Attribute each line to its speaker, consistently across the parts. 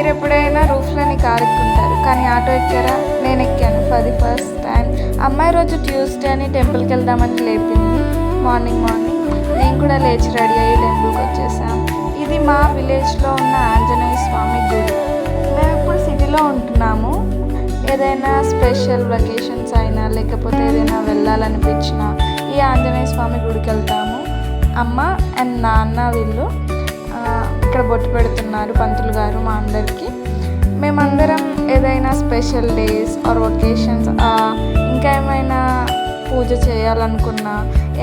Speaker 1: మీరు ఎప్పుడైనా రూఫ్లోని కారు ఎక్కుంటారు, కానీ ఆటో ఎక్కారా? నేను ఎక్కాను ఫర్ ది ఫస్ట్ టైం. అమ్మాయి రోజు ట్యూస్డే అని టెంపుల్కి వెళ్దామని లేపింది మార్నింగ్. నేను కూడా లేచి రెడీ అయ్యి టెంపుల్కి వచ్చేసాం. ఇది మా విలేజ్లో ఉన్న ఆంజనేయ స్వామి గుడి. మేము ఇప్పుడు సిటీలో ఉంటున్నాము. ఏదైనా స్పెషల్ వెకేషన్స్ అయినా లేకపోతే ఏదైనా వెళ్ళాలనిపించినా ఈ ఆంజనేయ స్వామి గుడికి వెళ్తాము. అమ్మ అండ్ నాన్న వీళ్ళు ఇక్కడ బొట్టు పెడుతున్నారు పంతులు గారు మా అందరికీ. మేమందరం ఏదైనా స్పెషల్ డేస్ ఆర్ ఒకేషన్స్, ఇంకా ఏమైనా పూజ చేయాలనుకున్నా,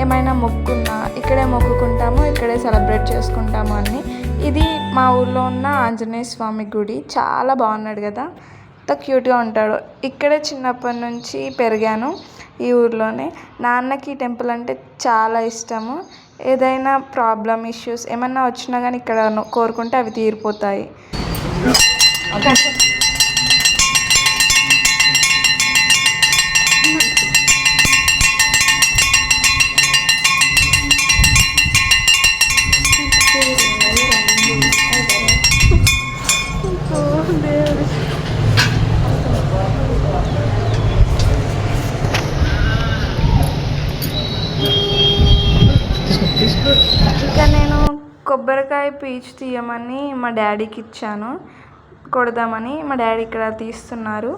Speaker 1: ఏమైనా మొక్కున్నా ఇక్కడే మొక్కుకుంటాము, ఇక్కడే సెలబ్రేట్ చేసుకుంటాము అన్నీ. ఇది మా ఊళ్ళో ఉన్న ఆంజనేయ స్వామి గుడి. చాలా బాగున్నాడు కదా, ఎంత క్యూట్గా ఉంటాడు. ఇక్కడే చిన్నప్పటి నుంచి పెరిగాను ఈ ఊర్లోనే. నాన్నకి ఈ టెంపుల్ అంటే చాలా ఇష్టము. ఏదైనా ప్రాబ్లమ్ ఇష్యూస్ ఏమన్నా వచ్చినా కానీ ఇక్కడ కోరుకుంటే అవి తీరిపోతాయి. ఇక నేను కొబ్బరికాయ పీచు తీయమని మా డాడీకి ఇచ్చాను, కొడదామని. మా డాడీ ఇక్కడ తీస్తున్నారు.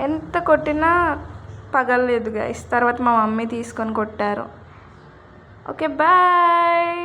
Speaker 1: ఎంత కొట్టినా పగలలేదు గైస్. తర్వాత మా మమ్మీ తీసుకొని కొట్టారు. Okay bye.